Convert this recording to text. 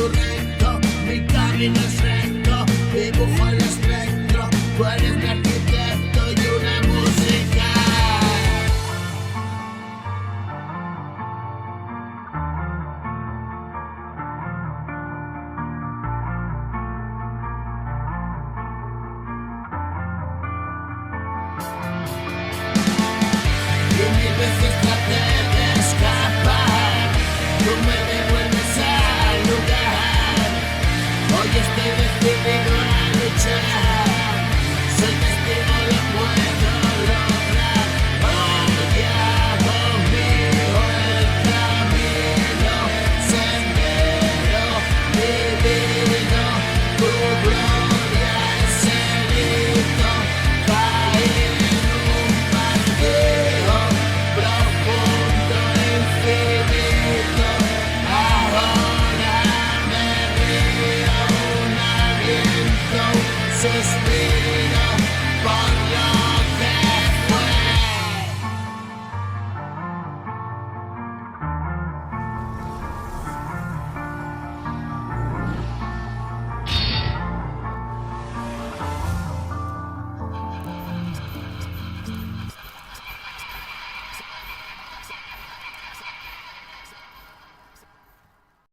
tu recto, mi camino es recto, dibujo el espectro, tú eres mi arquitecto y una música. Y mil veces traté de escapar, tú me devuelves al lugar. Hoy estoy decidido a luchar, soy testigo, lo puedo lograr. Hoy abomino el camino, sendero divino, tu gloria es el hito. Caí en un vacío profundo, infinito. Ahora me río, un aliento, suspiro.